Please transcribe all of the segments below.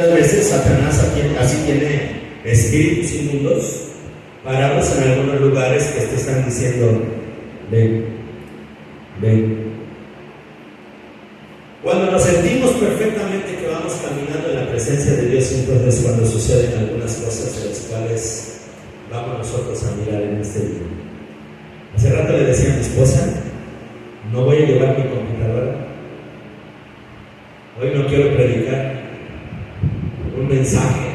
Muchas veces Satanás así tiene espíritus inmundos parados en algunos lugares que te están diciendo: ven, ven. Cuando nos sentimos perfectamente que vamos caminando en la presencia de Dios, entonces cuando suceden algunas cosas de las cuales vamos nosotros a mirar en este día. Hace rato le decía a mi esposa: no voy a llevar mi computadora, hoy no quiero predicar un mensaje,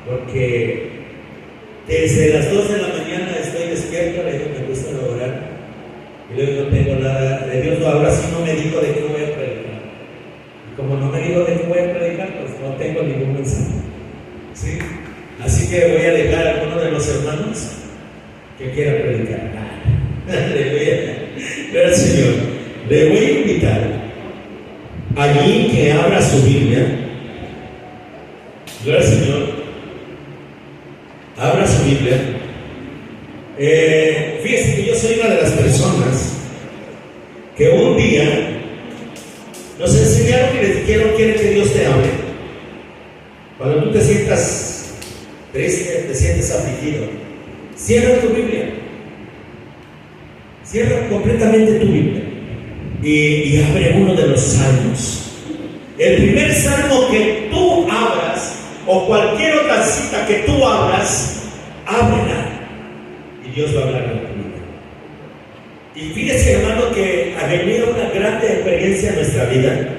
porque desde las 2 de la mañana estoy despierto. Le digo: me gusta orar, y luego no tengo nada de Dios. Ahora sí no me dijo de qué voy a predicar, y como no me dijo de qué voy a predicar, pues no tengo ningún mensaje, ¿sí? Así que voy a dejar a alguno de los hermanos que quiera predicar. Gracias, Señor. Le voy a invitar allí que abra su Biblia. Gracias, Señor. Abra su Biblia. Fíjese que yo soy una de las personas que un día nos enseñaron y les dijeron: quiere que Dios te hable. Cuando tú te sientas triste, te sientes afligido, cierra tu Biblia. Cierra completamente tu Biblia y abre uno de los salmos. El primer salmo que tú abras, o cualquier otra cita que tú abras, ábrela y Dios va a hablar en tu vida. Y fíjese, hermano, que ha venido una grande experiencia en nuestra vida,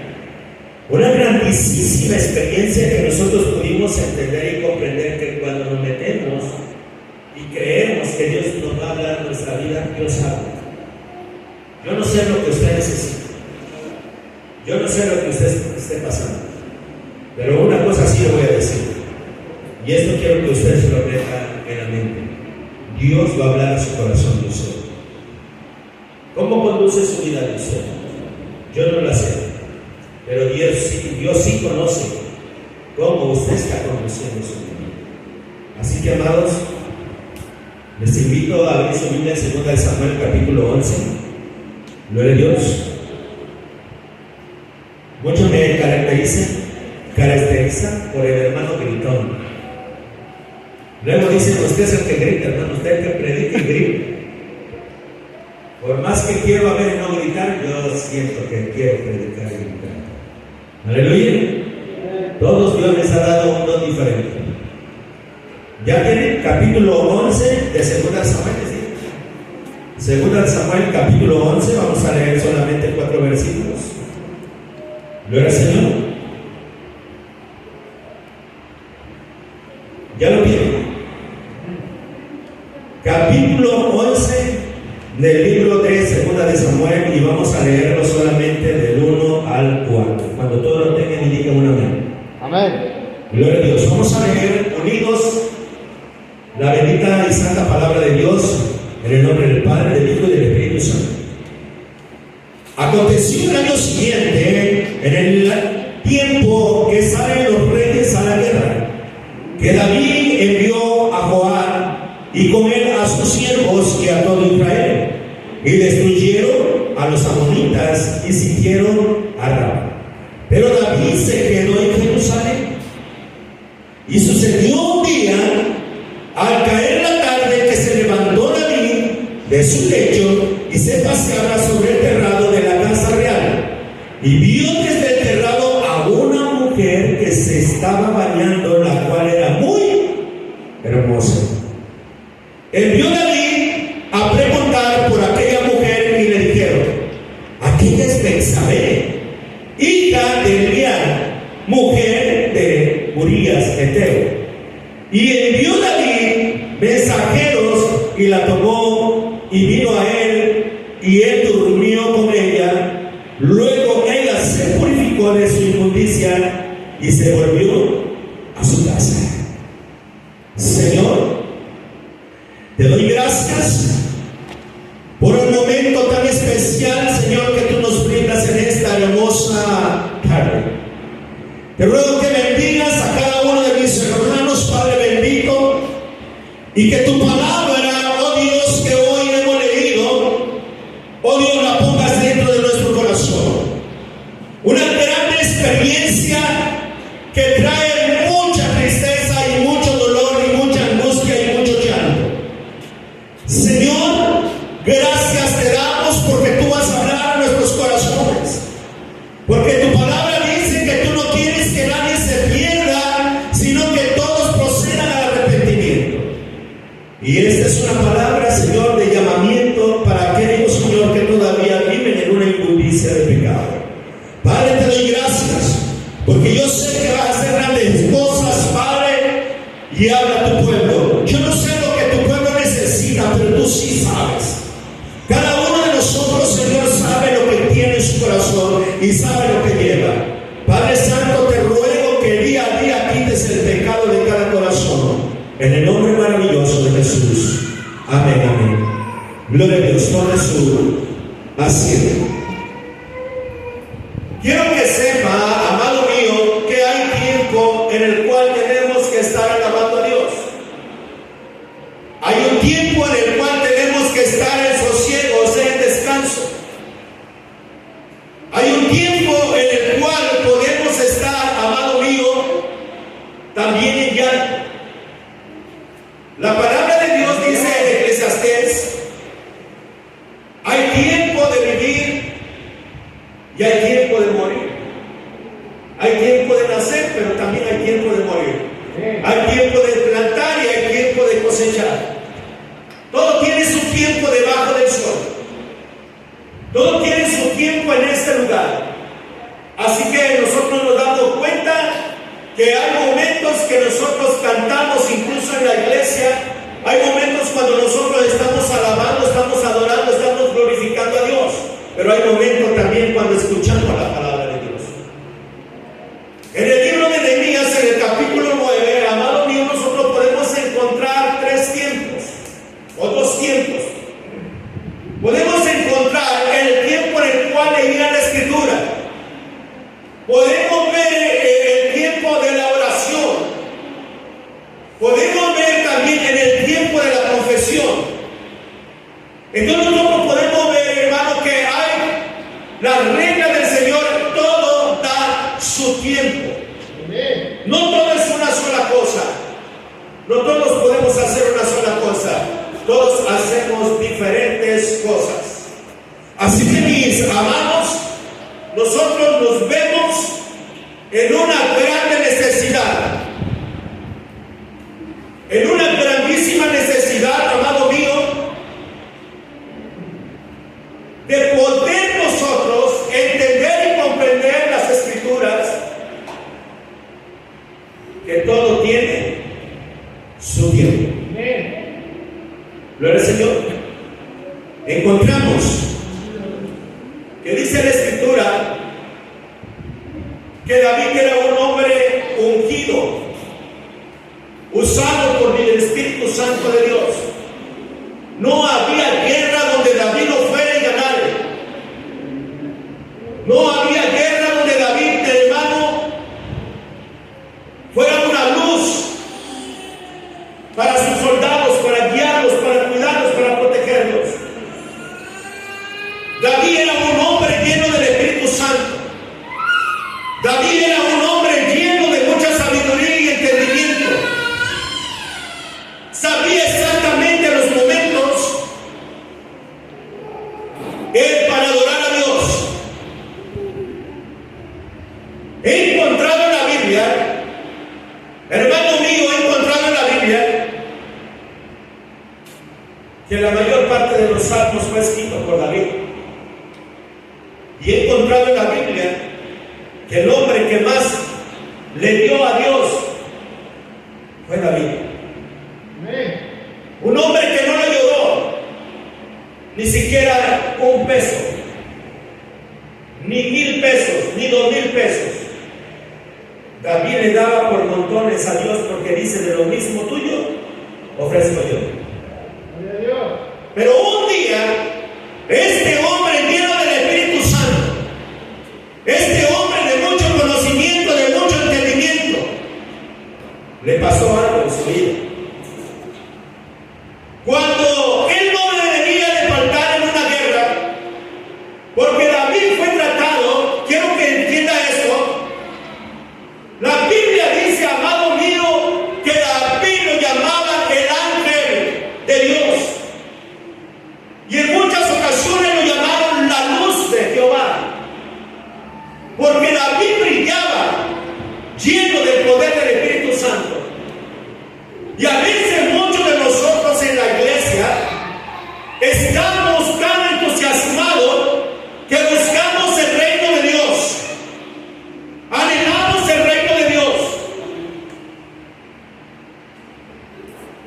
una grandísima experiencia que nosotros pudimos entender y comprender, que cuando nos metemos y creemos que Dios nos va a hablar en nuestra vida, Dios habla. Yo no sé lo que usted necesita, yo no sé lo que usted esté pasando, pero una cosa sí le voy a decir, y esto quiero que usted se lo meta en la mente: Dios va a hablar a su corazón de usted. ¿Cómo conduce su vida de usted? Yo no la sé, pero Dios sí conoce cómo usted está conduciendo su vida. Así que, amados, les invito a abrir su Biblia en 2 de Samuel capítulo 11. Gloria a Dios. Muchos me caracteriza por el hermano gritón. Luego dicen: usted es el que grita, hermano, usted es el que predica y grita. Por más que quiero a ver no gritar, yo siento que quiero predicar y gritar. Aleluya. Todos Dios les ha dado un don diferente. Ya tienen capítulo 11 de 2 Samuel, ¿sí? 2 Samuel capítulo 11, vamos a leer solamente 4 versículos. Gloria al Señor. ¿Ya lo tienen? Capítulo 11 del libro 3, 2 de Samuel, y vamos a leerlo solamente del 1 al 4. Cuando todos lo tengan, y digan un amén. Amén. Gloria a Dios. Vamos a leer unidos la bendita y santa palabra de Dios, en el nombre del Padre, del Hijo y del Espíritu Santo. Aconteció el año siguiente, en el tiempo que salen los reyes a la guerra, que David envió a Joab y con él a sus siervos y a todo Israel, y destruyeron a los amonitas y sitiaron a Rabá. Pero David se quedó en Jerusalén. Y sucedió un día, al caer la tarde, que se levantó David de su lecho y se paseaba sobre el terrado de la casa real, y vio desde el terrado a una mujer que se estaba bañando, la cual era muy hermosa. Envió David a preguntar por aquella mujer, y le dijeron: aquella es Betsabé, hija de Eliab, mujer de Urías Heteo. Y envió David mensajeros y la tomó, y vino a él, y él durmió con ella. Luego ella se purificó de su inmundicia y se volvió a su casa. Señor, te doy gracias por el momento tan especial, Señor, que tú nos brindas en esta hermosa tarde. Te ruego que bendigas a cada uno de mis hermanos, Padre bendito, y que tu palabra, oh Dios, que hoy hemos leído, oh Dios, la pongas dentro de nuestro corazón. Una gran experiencia que trae hay mucha tristeza y mucho dolor y mucha angustia y mucho llanto. Señor, gracias te damos porque tú vas a hablar a nuestros corazones. Porque tu palabra dice que tú no quieres que nadie se pierda, sino que todos procedan al arrepentimiento. Y esta es una palabra, Señor, de llamamiento para aquellos, Señor, que todavía viven en una inmundicia de pecado. Padre, te doy gracias, porque yo sé que vas a hacer grandes cosas, Padre, y habla a tu pueblo. Yo no sé lo que tu pueblo necesita, pero tú sí sabes. Cada uno de nosotros, Señor, sabe lo que tiene en su corazón y sabe lo que lleva. Padre Santo, te ruego que día a día quites el pecado de cada corazón. En el nombre maravilloso de Jesús. Amén, amén. Gloria a Dios. Tome su asiento. Quiero que sepa, amado mío, que hay tiempo en el cual tenemos que estar alabando a Dios. Hay un tiempo en el cual tenemos que estar en sosiego, o sea, en descanso. Hay un tiempo en el cual podemos estar, amado mío, también en llanto. La palabra de Dios dice en Eclesiastés: hay tiempo de vivir y hay tiempo de morir. Hay tiempo de nacer, pero también hay tiempo de morir. Hay tiempo de plantar y hay tiempo de cosechar. Todo tiene su tiempo debajo del sol. Todo tiene su tiempo en este lugar. Así que nosotros nos damos cuenta que hay momentos que nosotros cantamos incluso en la iglesia. Hay momentos cuando nosotros estamos alabando, estamos adorando, estamos glorificando a Dios. Pero hay momentos también cuando escuchamos la palabra de Dios. En el libro de Nehemías, en el capítulo 9, amado mío, nosotros podemos encontrar tres tiempos, o dos tiempos. Podemos encontrar el tiempo en el cual leía la Escritura. Podemos ver el tiempo de la oración. Podemos ver también en el tiempo de la confesión. Entonces nosotros podemos ver, hermano, que hay la regla del Señor, todo da su tiempo. No todo es una sola cosa. No todos podemos hacer una sola cosa. Todos hacemos diferentes cosas. Así que, mis amados, nosotros nos vemos en una grande necesidad. En una grandísima necesidad, amado mío, de poder nosotros entender y comprender las Escrituras, que todo tiene su tiempo. Gloria al Señor. Encontramos que dice la Escritura que David era un hombre ungido, usado por el Espíritu Santo de Dios. No había guerra donde David no fuera y ganara. No había guerra donde David, hermano, fuera una luz para sus soldados, para guiarlos, para cuidarlos, para protegerlos. David era un hombre lleno del Espíritu Santo. David era un hombre lleno de mucha sabiduría y entendimiento. Sabía exactamente los momentos para adorar a Dios. He encontrado en la Biblia, hermano mío, he encontrado en la Biblia que la mayor parte de los salmos fue escrito por David. Y he encontrado en la Biblia que el hombre que más le dio a Dios fue David. Un hombre que no le ayudó ni siquiera un peso, ni 1,000 pesos, ni 2,000 pesos. David le daba por montones a Dios, porque dice: de lo mismo tuyo ofrezco yo. Pero un día, este hombre lleno del Espíritu Santo, este hombre de mucho conocimiento, de mucho entendimiento, le pasó algo en su vida. Cuando él no le debía de faltar en una guerra, porque David fue tratado, quiero que entienda esto, la Biblia dice, el poder del Espíritu Santo. Y a veces muchos de nosotros en la iglesia estamos tan entusiasmados que buscamos el reino de Dios, anhelamos el reino de Dios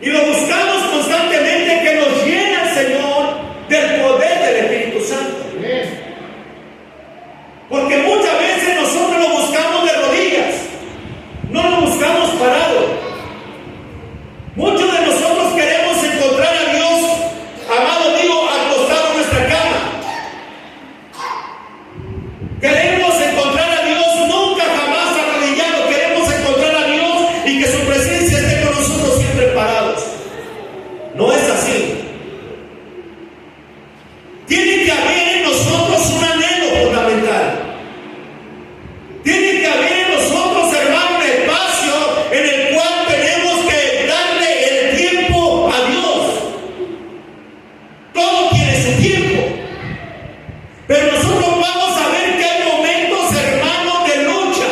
y lo buscamos constantemente, que nos llene el Señor del poder del Espíritu Santo. Porque muchas veces nosotros lo buscamos de rodillas, no lo buscamos parado. Muchos de nosotros queremos encontrar a Dios, amado, digo, acostado en nuestra cama. Queremos encontrar a Dios nunca jamás arrodillado. Queremos encontrar a Dios y que su presencia esté con nosotros siempre parados. No es así. Tiene que haber en nosotros un anhelo fundamental. Tiene que haber en nosotros, hermano, un espacio en el cual tenemos que darle el tiempo a Dios. Todo tiene su tiempo. Pero nosotros vamos a ver que hay momentos, hermanos, de lucha,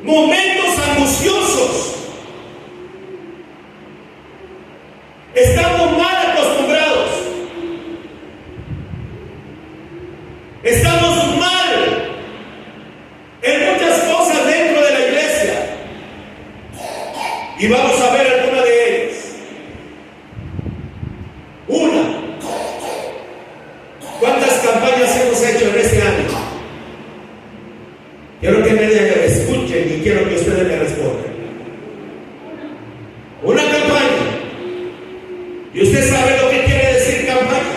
momentos angustiosos. Estamos mal acostumbrados. Estamos mal en muchas cosas dentro de la iglesia. Y vamos a ver alguna de ellas. Una. ¿Cuántas campañas hemos hecho en este año? Quiero que me escuchen y quiero que ustedes me respondan. Una campaña. ¿Y usted sabe lo que quiere decir campaña?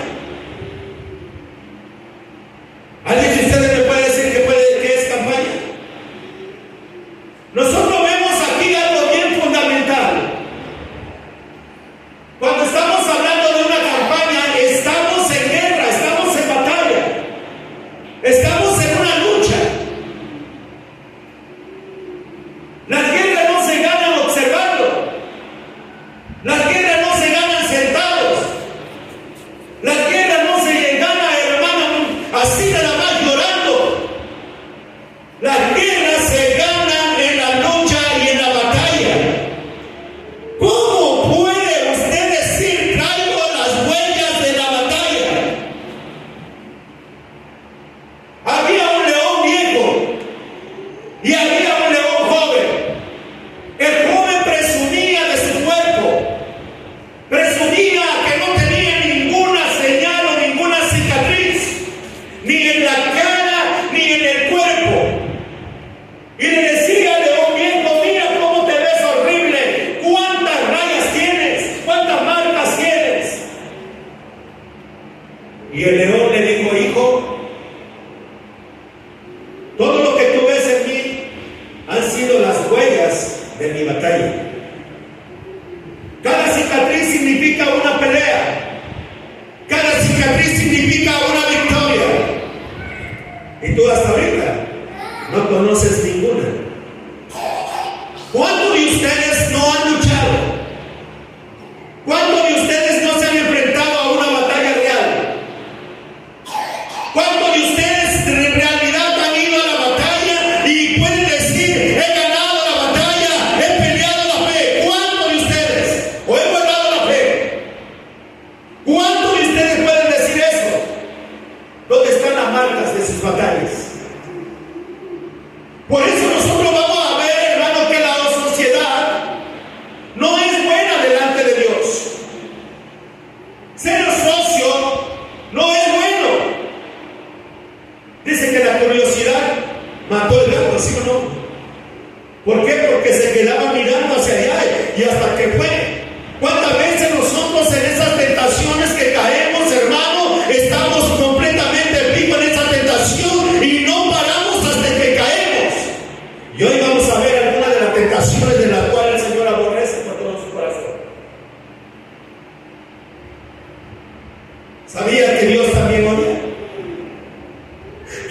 ¿Alguien de ustedes me puede decir qué es campaña? Nosotros vemos aquí algo bien fundamental. Cuando estamos hablando de una campaña, estamos en guerra, estamos en batalla, estamos en una lucha. Las guerras no se ganan observando. Las guerras no se ganan sentados. Las guerras no se ganan, hermano, así nada más llorando. Las guerras se ganan en la lucha y en la batalla. ¿Cómo puede usted decir traigo las huellas de la batalla? Había un león viejo y había un león joven. El joven presumía de su cuerpo, presumía que no tenía ninguna señal o ninguna cicatriz, ni en la cara ni en el cuerpo. Y le decía al león viejo: mira cómo te ves horrible, cuántas rayas tienes, cuántas marcas tienes. Y el león le dijo: hijo, todo lo que tú ves en mí han sido las huellas de mi batalla. Cada cicatriz significa una pelea. Cada cicatriz significa una victoria. Y tú hasta ahorita no conoces ninguna. ¿Cuántos de ustedes no han luchado? ¿Cuántos de ustedes no se han enfrentado a una batalla real? ¿Cuántos de ustedes en realidad han ido a la batalla y pueden decir: he ganado la batalla, he peleado la fe? ¿Cuántos de ustedes? ¿O he guardado la fe? ¿Cuántos de ustedes pueden decir eso? ¿Dónde están las marcas de sus batallas? Por eso nosotros vamos a ver, hermano, que la sociedad no es buena delante de Dios. Ser socio no es bueno. Dice que la curiosidad mató el gato, ¿sí o no? ¿Por qué? Porque se quedaba mirando hacia allá y hasta que fue. ¿Cuántas veces nosotros en esas tentaciones que caemos, hermano, estamos completamente vivos en esa tentación y no paramos hasta que caemos? Y hoy vamos a ver algunas de las tentaciones de las cuales el Señor aborrece con todo su corazón. ¿Sabía que Dios también odia?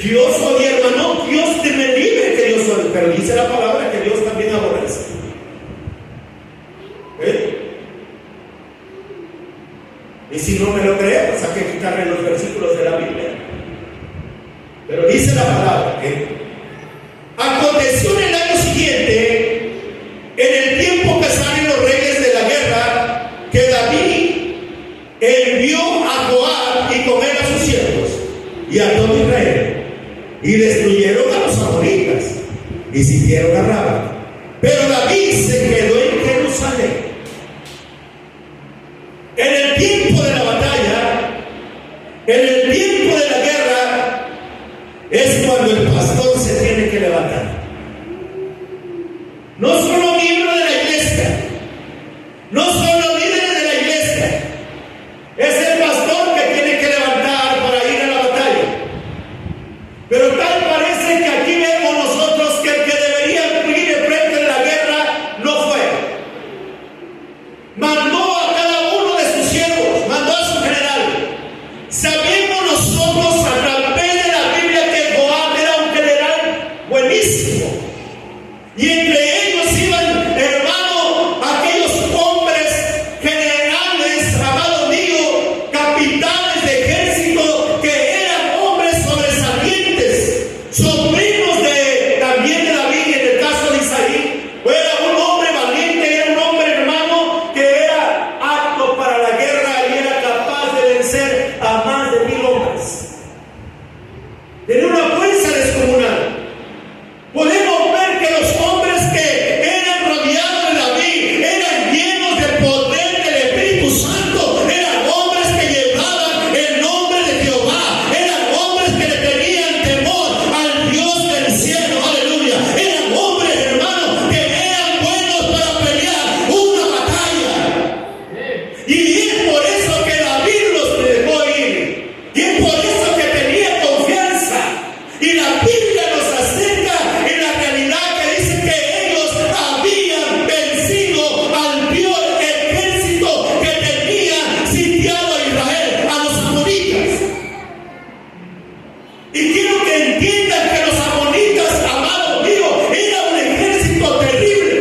Dios odia, hermano. Dios te me libre que Dios odia. Pero dice la palabra que Dios también aborrece. Y si no me lo cree, pues hay que quitarle los versículos de la Biblia. Pero dice la palabra que aconteció en el año siguiente y sitiaron a Rabá. Pero David se quedó en Jerusalén. En el tiempo de la batalla, en el tiempo de la guerra, es cuando el pastor se tiene que levantar. No son los miembros de la iglesia, no son los líderes de la iglesia, es el pastor que tiene que levantar para ir a la batalla. Pero tal parece que aquí vemos nosotros que el que debería ir de frente de la guerra no fue. Mandó a cada uno de sus siervos, mandó a su general. Sabemos nosotros a través de la Biblia que Joab era un general buenísimo. Y entre ellos iban, hermano, aquellos hombres generales, amado mío, capitanes de ejército, que eran hombres sobresalientes, sobrinos también de David, en el caso de Isaí. Era un hombre valiente, era un hombre, hermano, que era apto para la guerra y era capaz de vencer a más de 1000 hombres. Tenía una fuerza descomunal. Podemos ver que los hombres que eran rodeados de David eran llenos del poder del Espíritu Santo, eran hombres que llevaban el nombre de Jehová, eran hombres que le tenían temor al Dios del cielo, aleluya. Eran hombres, hermanos, que eran buenos para pelear una batalla. Y es por eso que David los dejó ir, y es por eso que tenía confianza. Y la Biblia nos acerca en la realidad que dice que ellos habían vencido al peor ejército que tenía sitiado a Israel, a los amonitas. Y quiero que entiendan que los amonitas, amado mío, era un ejército terrible.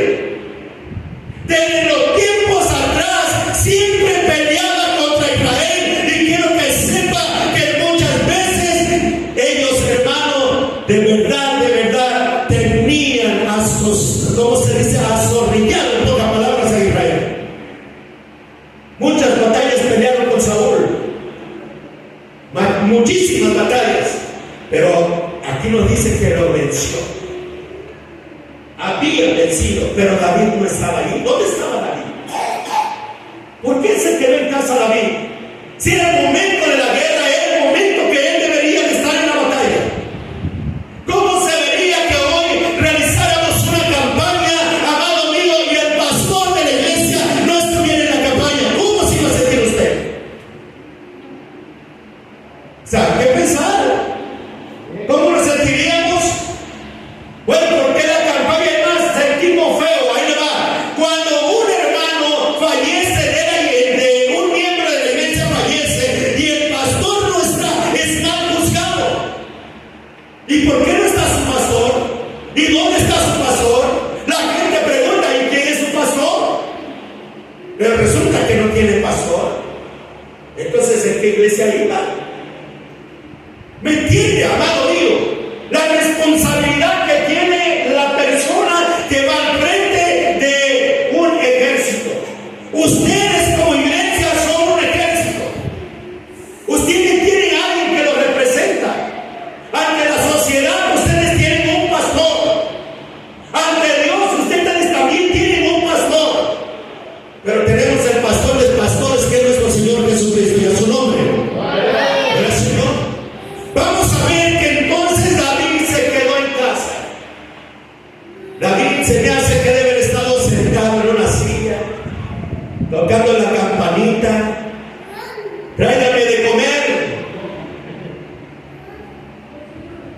Desde los tiempos atrás siempre peleaba contra Israel, y quiero que sepa que muchas veces ellos, hermanos, de verdad tenían ¿cómo se dice? Azorrillado, en pocas palabras, a Israel. Muchas batallas pelearon con Saúl, muchísimas batallas, pero aquí nos dice que lo venció. Había vencido, pero David no estaba ahí. ¿Dónde estaba David? ¿Por qué se quedó en casa David? Si era el momento de la guerra, era el momento que él debería de estar en la batalla. ¿Cómo se vería que hoy realizáramos una campaña, amado mío, y el pastor de la iglesia no estuviera en la campaña? ¿Cómo se iba a sentir usted? ¿Sabe qué pensar? ¿Cómo nos sentiríamos? Bueno, porque la campaña es más, sentimos feo, ahí le va. Cuando un hermano fallece de un miembro de la iglesia fallece y el pastor no está mal juzgado. ¿Y por qué no está su pastor? ¿Y dónde está su pastor? La gente pregunta, ¿y quién es su pastor? Pero resulta que no tiene pastor. Entonces, ¿en qué iglesia iba? ¿Me entiende, amado mío? La responsabilidad que tiene la persona que va al frente de un ejército. Ustedes como iglesia son un ejército. Ustedes tienen a alguien que los representa. Ante la sociedad ustedes tienen un pastor. Ante Dios ustedes también tienen un pastor. Pero tenemos el pastor de pastores, que es nuestro Señor Jesucristo, y a su nombre. Gracias, Señor. Vamos a ver que entonces David se quedó en casa. David se me hace que debe haber estado sentado en una silla, tocando la campanita. Tráigame de comer.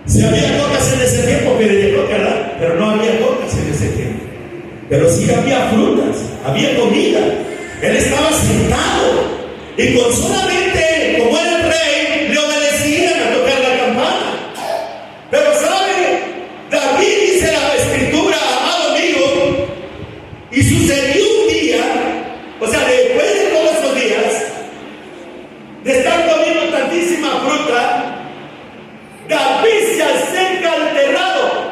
Si había cocas en ese tiempo, pero no había cocas en ese tiempo. Pero sí había frutas, había comida. Él estaba sentado y con solamente, como era el rey, le obedecían a tocar la campana. Pero sabe, David dice la escritura, amado amigo, y sucedió un día, o sea, después de todos esos días, de estar comiendo tantísima fruta, David se acerca al terrado,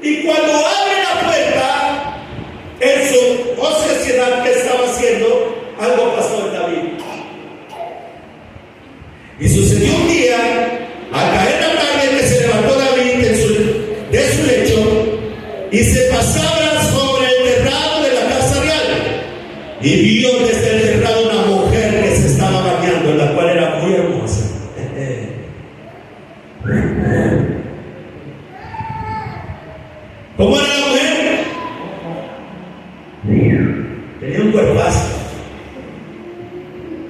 y cuando abre la puerta, en su ociosidad que estaba haciendo, algo pasó en David. Y sucedió un día, al caer la tarde, que se levantó David de su y se pasaba sobre el terrado de la casa real, y vio desde el terrado una mujer que se estaba bañando, la cual era muy hermosa. ¿Cómo era la mujer? Tenía un cuerpazo.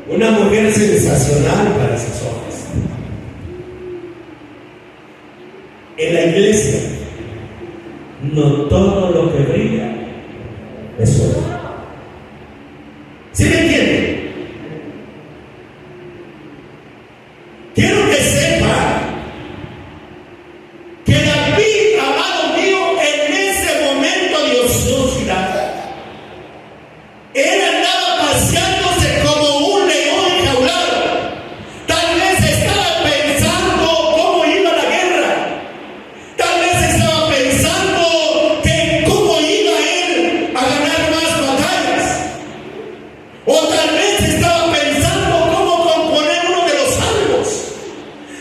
Una mujer sensacional para sus ojos. En la iglesia, no todo lo que brilla es oro. ¿Sí me entienden? Quiero que sepa que David, amado mío, en ese momento de ociosidad, él andaba paseándose como un león enjaulado. Tal vez estaba pensando cómo iba la guerra. Tal vez estaba pensando que cómo iba él a ganar más batallas. O tal vez estaba pensando cómo componer uno de los salmos.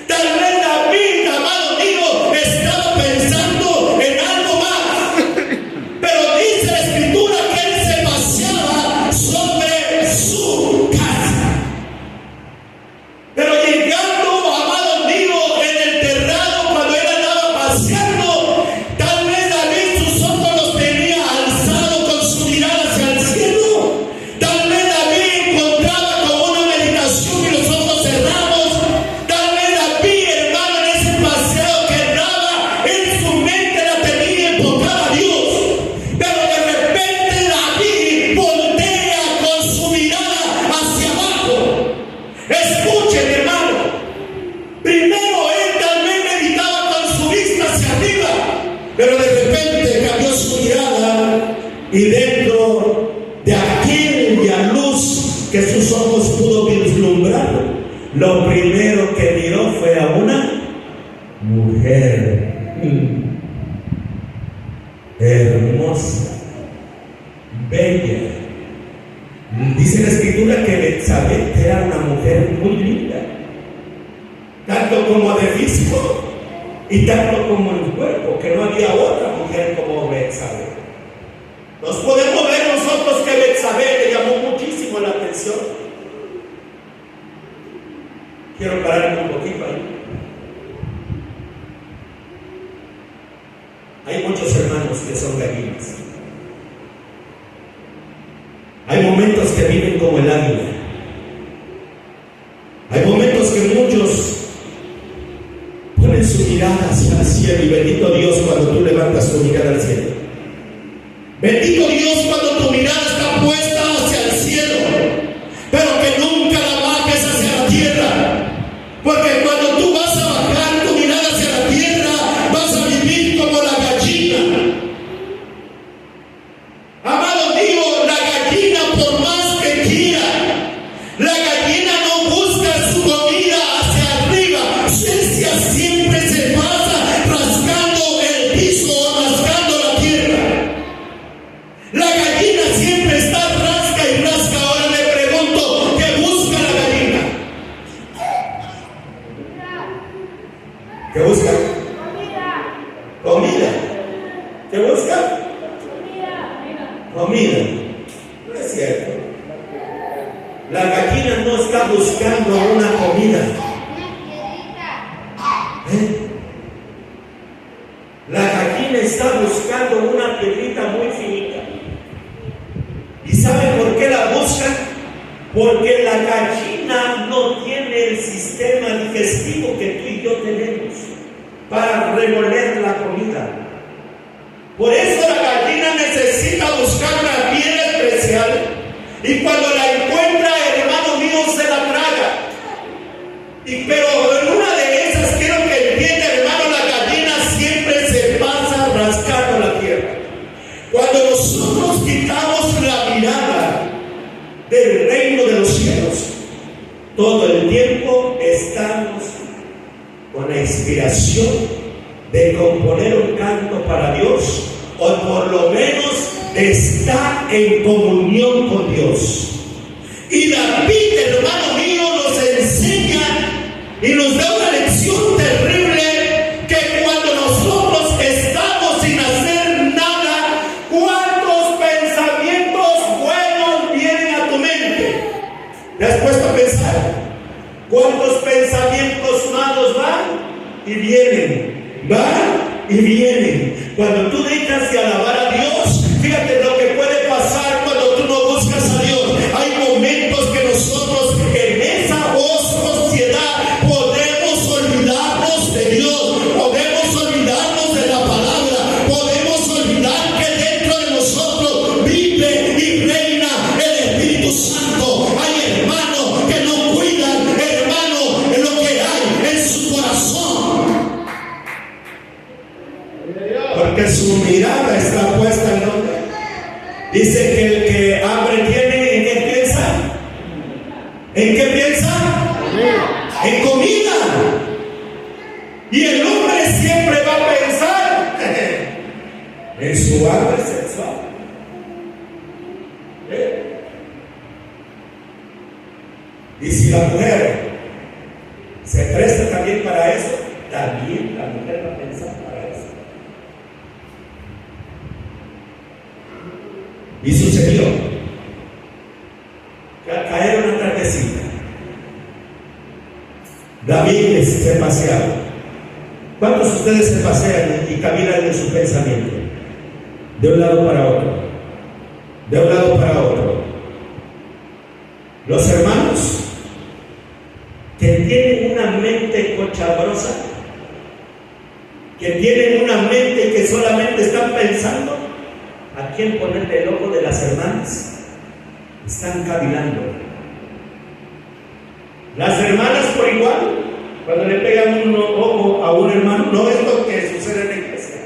Tal vez David, amado mío, estaba pensando en algo más. Pero dice la Escritura que él se paseaba sobre su casa. Pero llegando, amado mío, en el terrado, cuando él andaba paseando, tal vez David sus ojos los tenía alzados con su mirada hacia el cielo. Tal vez David encontraba como una meditación y los ojos cerrados. Tal vez David, hermano, en ese paseo que daba, en su mente la tenía enfocada a Dios. Pero de repente David voltea con su mirada hacia abajo. Escuchen, hermano. Primero él también meditaba con su vista hacia arriba, pero de repente cambió su mirada y dentro de aquella luz que sus ojos pudo vislumbrar, lo primero que miró fue a una mujer hermosa, bella. Dice la Escritura que Betsabé era una mujer muy linda, tanto como de físico y tanto como en cuerpo, que no había otra mujer como Betsabé. Nos podemos ver nosotros que Betsabé le llamó muchísimo la atención. Quiero pararme un poquito ahí. Hay muchos hermanos que son gallinas. Hay momentos que viven como el águila. Hay momentos que muchos ponen su mirada hacia el cielo, y bendito Dios cuando tú levantas tu mirada al cielo. Bendito Dios cuando tu mirada está puesta hacia el cielo, pero que nunca la bajes hacia la tierra. Porque cuando tú vas a bajar tu mirada hacia la tierra, vas a vivir como la gallina. Amado mío, la gallina, por más que quiera, la gallina no busca su comida hacia arriba. Ella siempre se pasa rascando el piso o rascando la tierra. La gallina siempre está rasca y rasca. Ahora le pregunto, ¿qué busca la gallina? ¿Qué busca? Comida. ¿Qué busca? Comida. No es cierto. La gallina no está buscando una comida. La gallina está buscando una piedrita muy finita. ¿Y sabe por qué la busca? Porque la gallina no tiene el sistema digestivo que tú y yo tenemos para remoler la comida. Por eso la gallina necesita buscar una piedra especial, y cuando la encuentra, hermano mío, se la traga. Pero en una de esas, quiero que entienda, hermano, la gallina siempre se pasa rascando la tierra. Cuando nosotros quitamos la mirada del reino de los cielos, todo el tiempo estamos con la inspiración de componer un canto para Dios, o por lo menos de estar en comunión con Dios. Y David, hermano mío, nos enseña y nos da una lección terrible, que cuando nosotros estamos sin hacer nada y vienen, van y vienen. Cuando tú dejas de alabar a Dios, fíjate lo que puede pasar cuando tú no buscas a Dios. Hay momentos que nosotros en esa sociedad podemos olvidarnos de Dios, podemos olvidarnos de la palabra, podemos olvidar que dentro de nosotros vive y reina el Espíritu Santo. Hay hermanos que no cuidan, hermanos, en lo que hay en su corazón, porque su mirada está puesta en donde dice que el que hambre tiene, ¿en qué piensa? ¿En qué piensa? En comida. Y el hombre siempre va a pensar en su hambre sexual. Y si la mujer se presta también para eso, también la mujer va a pensar para eso. Y sucedió que al caer una tardecita, David se paseaba. ¿Cuántos de ustedes se pasean y caminan en su pensamiento? De un lado para otro, de un lado para otro. Los hermanos que tienen una mente cochabrosa, que tienen una mente que solamente están pensando a quién ponerle el ojo de las hermanas, están cavilando. Las hermanas por igual, cuando le pegan un ojo a un hermano, no es lo que sucede en la iglesia,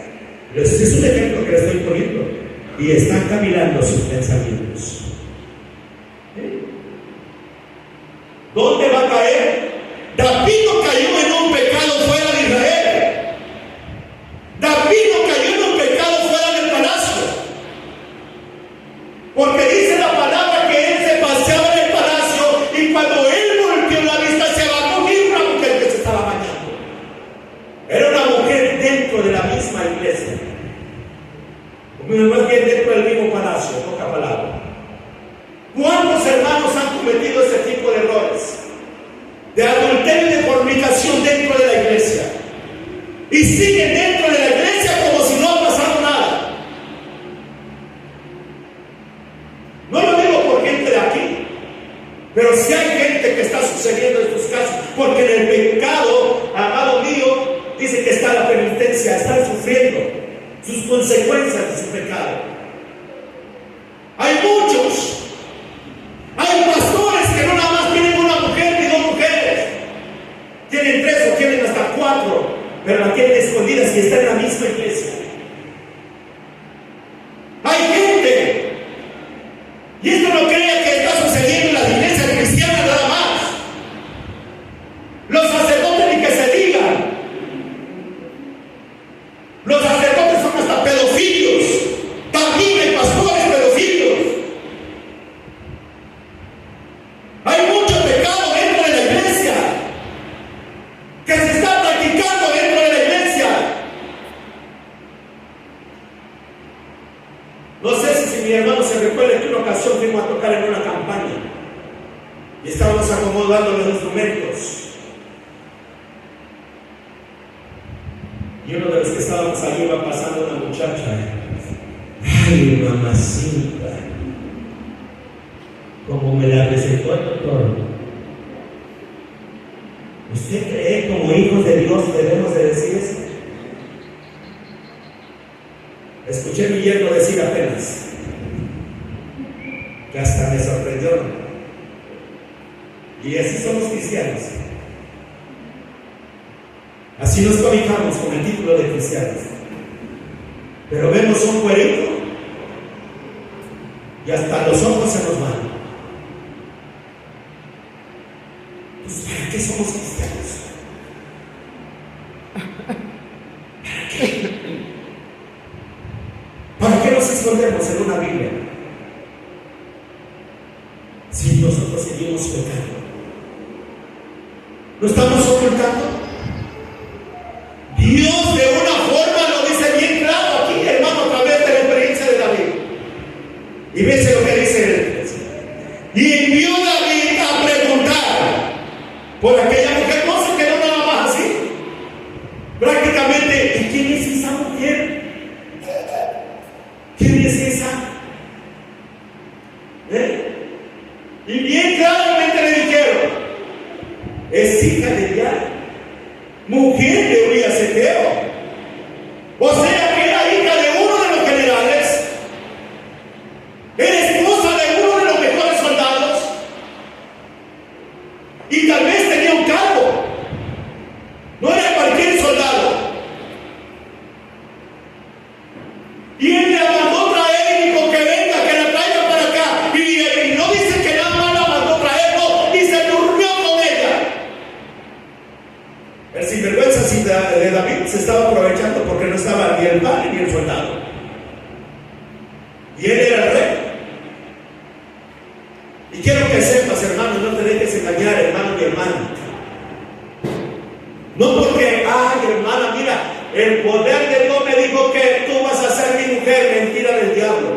es un ejemplo que le estoy poniendo, y están cavilando sus pensamientos. ¿Dónde va a caer? David no cayó en un pecado fuera de Israel. David no cayó en un pecado fuera del palacio, porque dice la palabra que él se paseaba en el palacio y cuando él volteó la vista hacia abajo, vio una mujer que se estaba bañando. Era una mujer dentro de la misma iglesia, más bien dentro del mismo palacio, en otra palabra. ¿Cuántos hermanos han cometido ese tipo de errores? De adulterio y de fornicación dentro de la iglesia. Y siguen dentro de la iglesia como si no ha pasado nada. No lo digo por gente de aquí, pero si hay gente que está sucediendo en sus casos, porque en el pecado, amado mío, dice que está la penitencia, están sufriendo sus consecuencias de su pecado. Hay muchos. Hay pastores que no nada más tienen una mujer ni dos mujeres, tienen tres o tienen hasta cuatro, pero la tienen escondidas y están en la misma iglesia. Hay gente, y esto no crea que está sucediendo en las iglesias cristianas nada más. Los sacerdotes ni que se digan. Los sacerdotes son hasta pedofilios. También hay pastores pedofilios. Hay mucho pecado dentro de la iglesia que se está practicando dentro de la iglesia. No sé si mi hermano se recuerda que una ocasión fuimos a tocar en una campaña y estábamos acomodando los instrumentos. Y uno de los que estábamos allí iba pasando una muchacha. Ay, mamacita, como me la recetó el doctor. ¿Usted cree como hijos de Dios debemos de decir eso? Escuché a mi yerno decir apenas, que hasta me sorprendió. Y así somos cristianos. Así nos cobijamos con el título de cristianos. Pero vemos un cuerito y hasta los ojos se nos van. Pues ¿para qué somos cristianos? ¿Para qué? ¿Para qué nos escondemos en una Biblia? Si nosotros seguimos pecando, ¿lo estamos ocultando? Dios de una forma lo dice bien claro aquí, hermano, a través de la experiencia de David. Y fíjense lo que dice él. Y envió David a preguntar por aquella mujer. No se quedó nada más así. ¿quién es esa? Y bien claramente le dijeron, es hija de Diana, mujer de Urías Eteo. O sea que era hija de uno de los generales, era esposa de uno de los mejores soldados, y tal vez tenía un cargo, no era cualquier soldado. Y él le mandó traer y dijo que venga, que la traiga para acá. Y no dice que nada más la mandó traer, no, y se durmió con ella. El sinvergüenza de David se estaba aprovechando porque no estaba ni el padre ni el soldado. Y él era el rey. Y quiero que sepas, hermano, no te dejes engañar, hermano y hermana. No porque, ay, hermana, mira, el poder de Dios me dijo que tú vas a ser mi mujer. Mentira del diablo.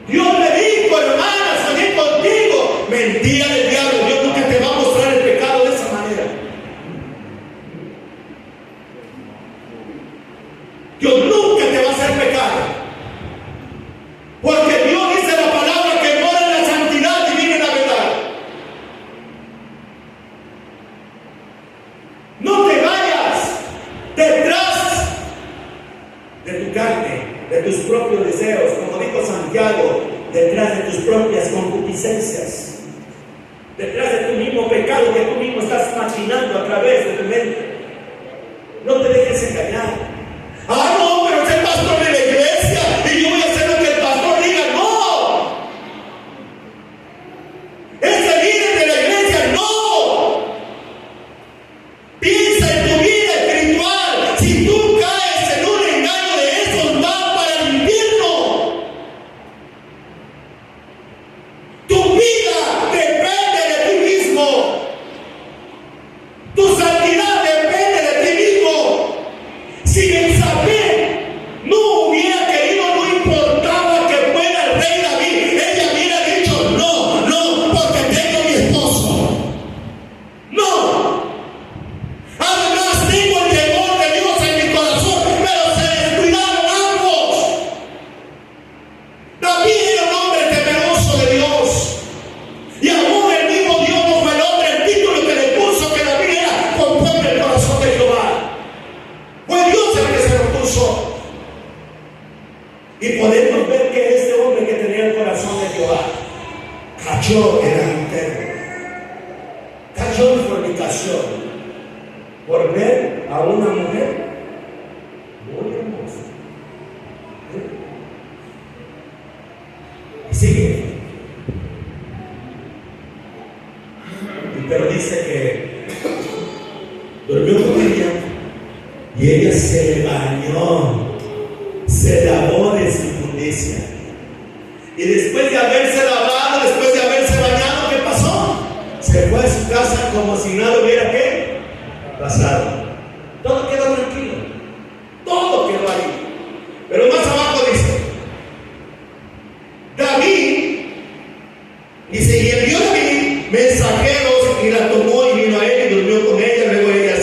Dios me dijo, hermana, soñé contigo. Mentira del diablo. Dios nunca te va a mostrar el pecado de esa manera. Dios nunca te va a hacer pecado. Porque Dios dice la palabra que mora en la santidad y vive en la verdad. No te vayas detrás de tu carne, de tus propios deseos, como dijo Santiago, detrás de tus propias concupiscencias, detrás de tu mismo pecado que tú mismo estás maquinando a través de tu mente. No te dejes engañar. Ah, no, pero es el pastor de la iglesia y yo voy a hacer lo que el pastor diga. No, es el líder de la iglesia. No, piensa en tu vida espiritual. Si tú caes en un engaño de esos, vas para el infierno. Tu vida depende de ti mismo. Tu santidad depende de ti mismo. Si Betsabé no hubiera querido, no importaba que fuera el rey David, ella hubiera dicho no, porque tengo mi esposo. No. Además tengo el temor de Dios en mi corazón, pero se descuidaron ambos. David era un hombre temeroso de Dios, y aún el mismo Dios no fue el hombre, el título que le puso que David era conforme el corazón de Jehová. Fue Dios el que se lo puso. Y podemos ver que este hombre que tenía el corazón de Jehová cayó en adulterio, cayó en fornicación por ver a una mujer muy hermosa. Y sigue. Pero dice que durmió con ella y ella se le bañó, se lavó de su inmundicia. Y después de haberse lavado, después de haberse bañado, ¿qué pasó? Se fue a su casa como si nada hubiera ¿qué? Pasado. Todo quedó tranquilo. Todo quedó ahí. Pero más abajo dice, David, dice, y envió David mensajeros y la tomó y vino a él y durmió con ella. Luego ella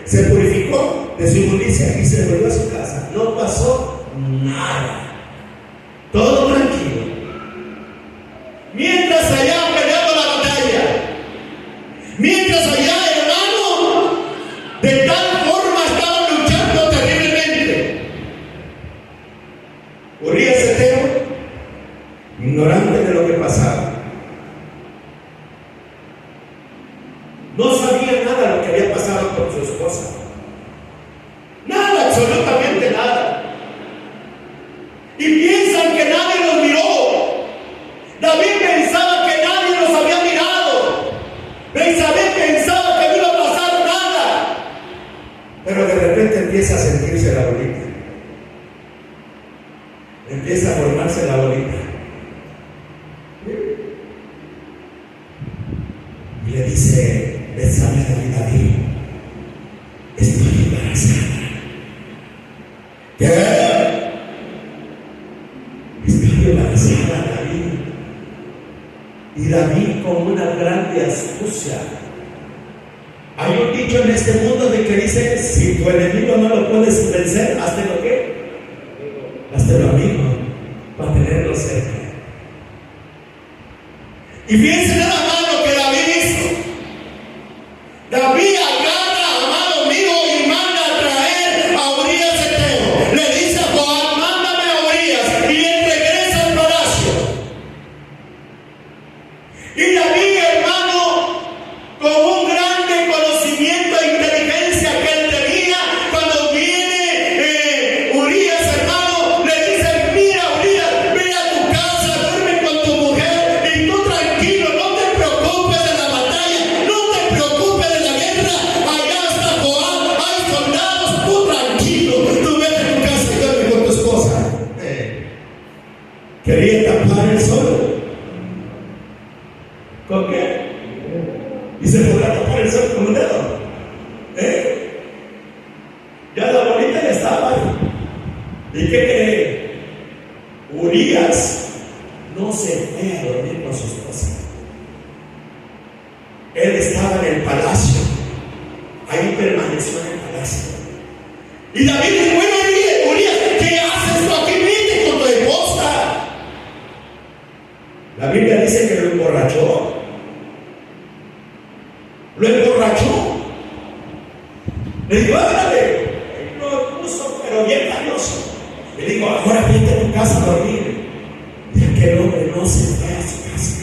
se purificó de su inmundicia y se volvió a su casa. No pasó nada. Todo tranquilo. Mientras allá peleando la batalla, mientras allá, hermano, de tal forma estaban luchando terriblemente. Urías Eteo, ignorante de lo que pasaba, no sabía nada de lo que había pasado con su esposa. Nada, absolutamente nada. Y piensan que nadie los miró. David pensaba que nadie los había mirado. Betsabé pensaba que no iba a pasar nada. Pero de repente empieza a sentirse la bolita. Empieza a formarse la bolita. Y le dice Betsabé a David, estoy embarazada. ¿Qué? Estoy embarazada, David. Y David, con una grande astucia, Hay un dicho en este mundo de que dice: si tu enemigo no lo puedes vencer, hazte lo que, hazte lo amigo, para tenerlo cerca. Y fíjense nada más lo que David hizo. David agarra, amado mío, y manda a traer a Urías Eteo. Le dice a Joab: mándame a Urías, y él regresa al palacio. Y David, hermano, con un grande conocimiento e inteligencia que él tenía, cuando viene Urías, hermano, le dice: mira, Urías, ve a tu casa, duerme con tu mujer, y tú tranquilo, no te preocupes de la batalla, no te preocupes de la guerra. Allá está Joab, hay soldados, tú tranquilo, tú vete a tu casa y duerme con tu esposa. Quería tapar el sol. ¿Con qué? Y se podrá tapar el sol con un dedo. Ya la bonita ya estaba. ¿Y qué cree? Urías no se fue a dormir con su esposa. Él estaba en el palacio. Ahí permaneció en el palacio. Y David dice: bueno, Urías, ¿qué haces tú aquí? Vete con tu esposa. La Biblia dice que lo emborrachó. Lo emborrachó. Le dijo: ándale, no puso, pero bien valioso. Le dijo: ahora vete a tu casa a dormir. Y aquel hombre no se fue a su casa,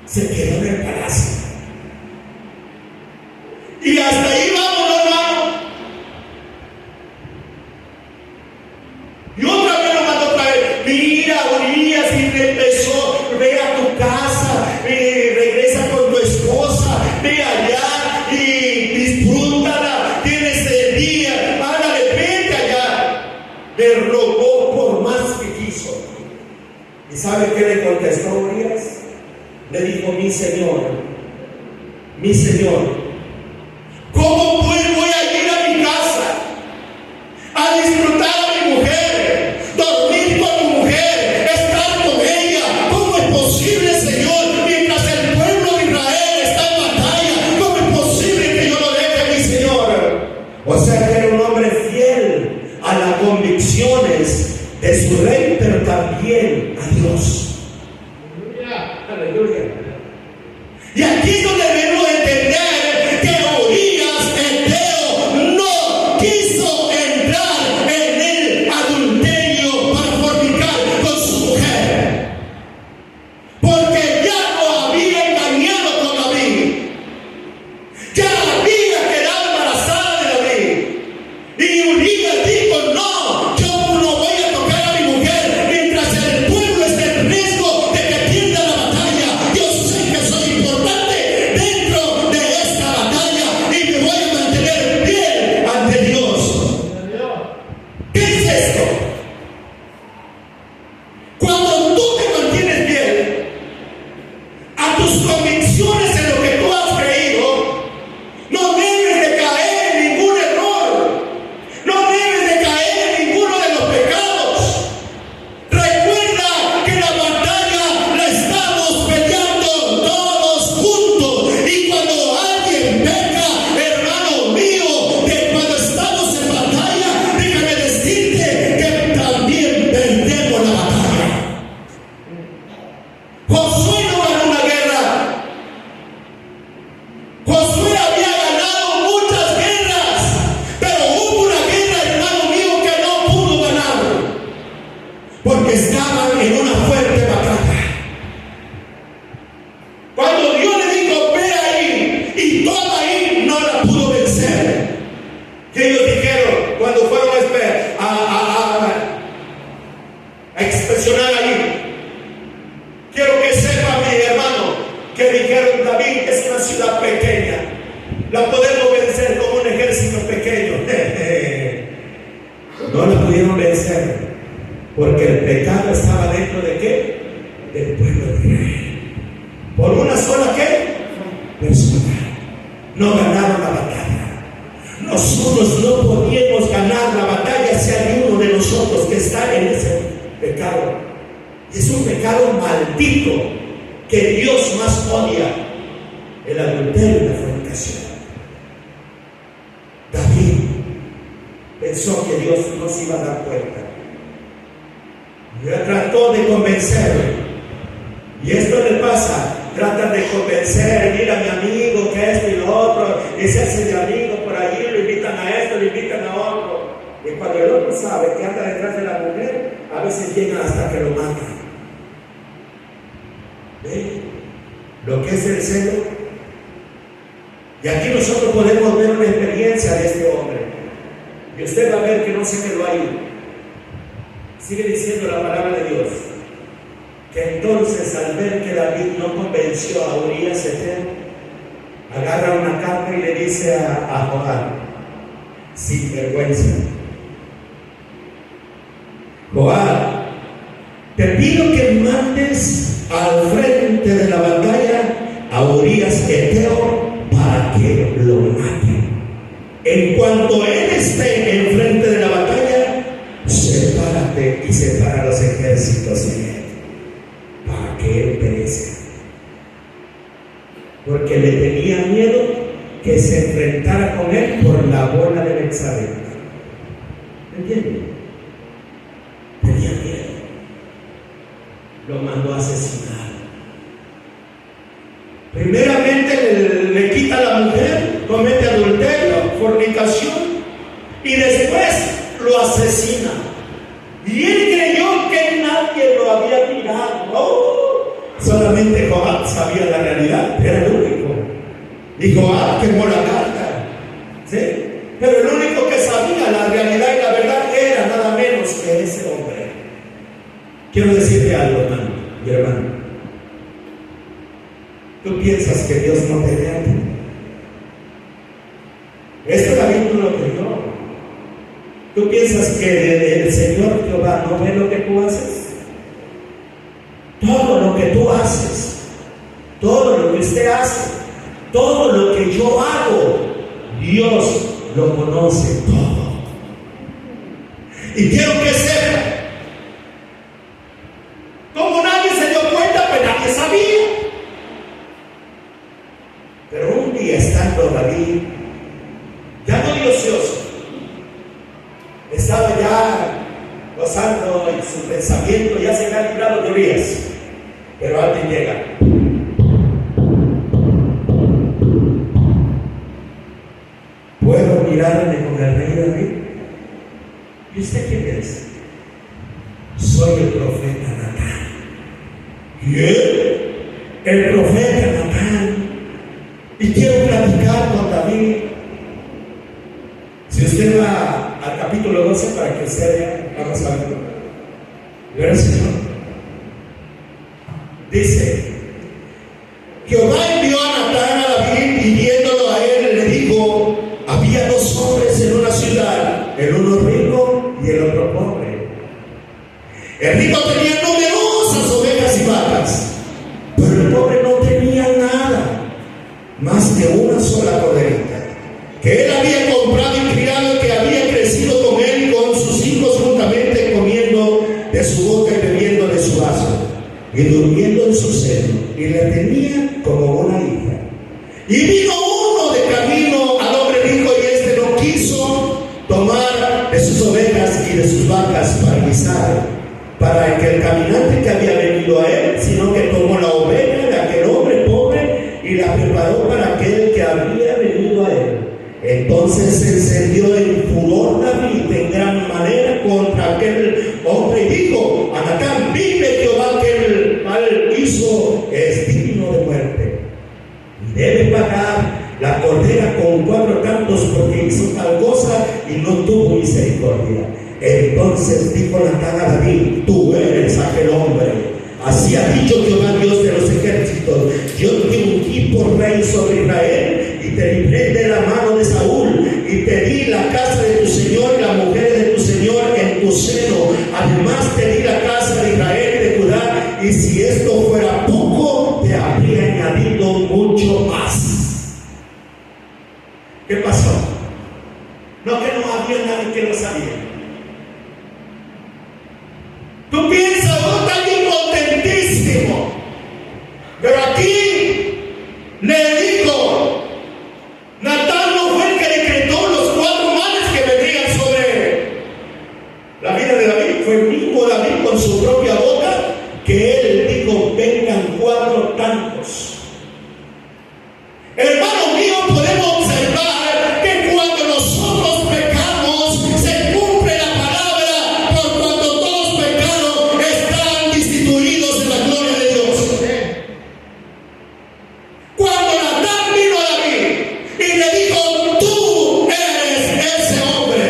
se quedó en el palacio. Y hasta ahí vamos, hermano. Y otra vez lo mandó a traer. Mira, Urías, y le empezó: ve a tu casa, regresa con tu esposa, ve allá y disfrútala, tienes el día, ándale, vete allá. Le rogó por más que quiso. ¿Y sabe qué le contestó Urías? Le dijo: mi señor, ¿cómo pues voy a ir a mi casa a disfrutar a mi mujer, dormir con mi mujer, estar con ella? ¿Cómo es posible, Señor, mientras el pueblo de Israel está en batalla? ¿Cómo es posible que yo lo deje, mi Señor? O sea que era un hombre fiel a las convicciones de su rey, pero también a Dios. Aleluya. Y aquí es donde debemos entender que Urías Eteo no quiso entrar en el adulterio para fornicar con su mujer, porque ya lo había engañado con David, ya había quedado embarazada de David. Y Urías dijo: no, yo no voy a tocar a mi mujer mientras el pueblo esté en riesgo de que pierda la batalla. Yo sé que soy importante dentro de esta batalla y me voy a mantener fiel ante Dios. ¿Qué es esto? Cuando tú te mantienes fiel a tus convicciones en lo que tú has creído, no debes de caer en ningún error, no debes de caer en ninguno de los pecados. Recuerda que la batalla la estamos peleando todos juntos. Y cuando alguien peca, hermano mío, que cuando estamos en batalla, déjame decirte que también perdemos la batalla. Josué no ganó una guerra. Josué había ganado muchas guerras, pero hubo una guerra, hermano mío, que no pudo ganar, porque estaban en una fuerte batalla. Cuando Dios le dijo: ve ahí, y toma ahí, no la pudo vencer. Que ellos dijeron cuando fueron a inspeccionar ahí: quiero que sepa, mi hermano, que dijeron: David es una ciudad pequeña, la podemos vencer con un ejército pequeño. No la pudieron vencer porque el pecado estaba dentro de ¿qué? Del pueblo de Israel. Por una sola ¿qué? Persona. No ganaron la batalla. Nosotros no podíamos ganar la batalla si hay uno de nosotros que está en ese pecado. Es un pecado maldito que Dios más odia: el adulterio y la fornicación. Dios no se iba a dar cuenta. Ya trató de convencerlo. Y esto le pasa, tratan de convencer, mira mi amigo, que esto y lo otro, y se hace de amigo por allí, lo invitan a esto, lo invitan a otro. Y cuando el otro sabe que anda detrás de la mujer, a veces llegan hasta que lo matan. ¿Ven lo que es el celo? Y aquí nosotros podemos ver una experiencia de este hombre. Y usted va a ver que no se quedó ahí. Sigue diciendo la palabra de Dios. Que entonces al ver que David no convenció a Urías Eteo, agarra una capa y le dice a Joab, sin vergüenza: Joab, te pido que mandes al frente de la batalla a Urías Eteo para que lo mate. En cuanto él esté en frente de la batalla, sepárate y separa los ejércitos en él, para que él perezca. Porque le tenía miedo que se enfrentara con él por la bola de Betsabé. ¿Me entienden? Tenía miedo. Lo mandó a asesinar. Primeramente le quita a la mujer, comete adulterio, fornicación, y después lo asesina. Y él creyó que nadie lo había mirado. Oh, solamente Joab sabía la realidad, era el único. Y Joab quemó la carta, ¿sí? Pero el único que sabía la realidad y la verdad era nada menos que ese hombre. Quiero decirte algo, hermano y hermano. ¿Tú piensas que Dios no te ve a ti? Este David no lo creyó. ¿Tú piensas que el Señor Jehová no ve lo que tú haces? Todo lo que tú haces, todo lo que usted hace, todo lo que yo hago, Dios lo conoce todo. Y quiero que sepa, como nadie se dio cuenta, pues nadie sabía. Pero un día, estando David ya no ocioso, estaba ya gozando en su pensamiento, ya se había librado de Urías, pero alguien llega. ¿Puedo mirarme con el rey David? ¿Y usted quién es? Soy el profeta Natán. ¿Quién? El profeta Natán. Y quiero platicar con David. Si usted va al capítulo 12 para que usted vea, vamos a verlo. Gloria al Señor. Dice: Jehová envió a Natán a David y viéndolo a él le dijo: había dos hombres en una ciudad, el uno rico y el otro pobre. El rico tenía numerosas ovejas y vacas, pero el pobre no tenía nada más que una sola corderita, que él había comprado y criado, y que había crecido con él y con sus hijos juntamente, comiendo de su boca y bebiendo de su vaso, y durmiendo en su seno, y la tenía como una hija. Y vino uno de camino al hombre rico, y éste no quiso tomar de sus ovejas y de sus vacas para guisar para el caminante que había venido a él, sino que tomó la oveja de aquel hombre pobre y la preparó para aquel que había venido a él. Entonces se encendió en furor David en gran manera contra aquel hombre y dijo a Natán: vive Jehová, que el mal hizo es digno de muerte, y debe pagar la cordera con 4 tantos, porque hizo tal cosa y no tuvo misericordia. Entonces dijo Natán a David: tú eres aquel hombre. Así ha dicho Jehová, Dios de los ejércitos: yo te ungí por rey sobre Israel, y te libré de la mano de Saúl, y te di la casa de tu señor y la mujer de tu señor en tu seno. Además te di la casa de Israel y de Judá, y si esto fuera poco, te habría añadido mucho más. ¿Qué pasó? No, que no había nadie que lo sabía. Tú piensas, oh, está bien contentísimo, pero aquí le dijo: Natán no fue el que decretó los 4 males que vendrían sobre el mismo David con su propia boca, que él dijo: vengan 4 tantos. Hermano mío, podemos observar que cuando nosotros pecamos, se cumple la palabra: por cuanto todos pecaron, están destituidos de la gloria de Dios. Cuando Natán vino a David y le dijo: tú eres ese hombre,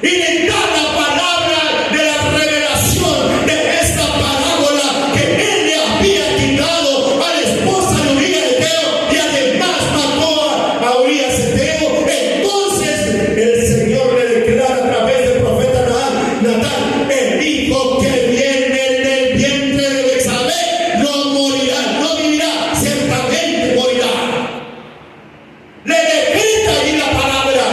y le da la palabra de la revelación de esta parábola que él le había quitado a la esposa de Urías Eteo y además mató a Urías Eteo. Entonces el Señor le declara a través del profeta Natán: el hijo que viene del vientre de Betsabé no morirá, no vivirá, ciertamente morirá. Le decreta allí la palabra,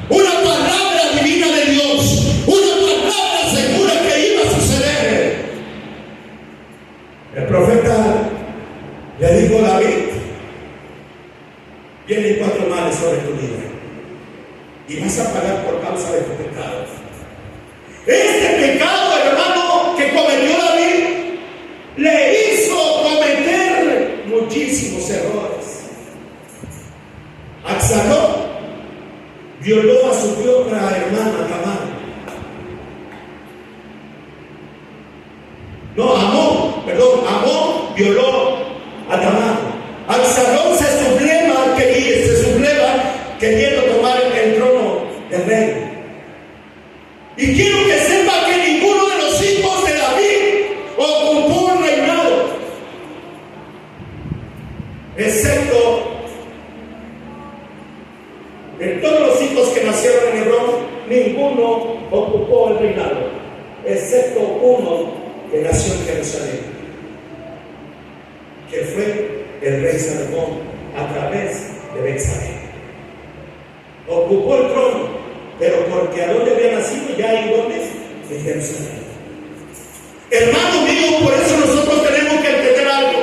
una palabra divina de Dios, una palabra segura que iba a suceder. El profeta le dijo a David: vienen 4 males sobre tu vida y vas a pagar por causa de tu pecado. Este pecado, hermano, que cometió David, le hizo cometer muchísimos errores. Absalón violó a su propia hermana Tamar. Amón violó a Tamar. Absalón se subleva queriendo tomar el trono del rey. Y quiero que sepa que ninguno de los hijos de David ocupó un reinado, excepto en todos los hijos que nacieron en Hebrón, ninguno ocupó el reinado, excepto uno que nació en Jerusalén, que fue el rey Salomón a través de Betsabé. Ocupó el trono, pero porque a dónde había nacido, ya hay donde, en Jerusalén. Hermano mío, por eso nosotros tenemos que entender algo.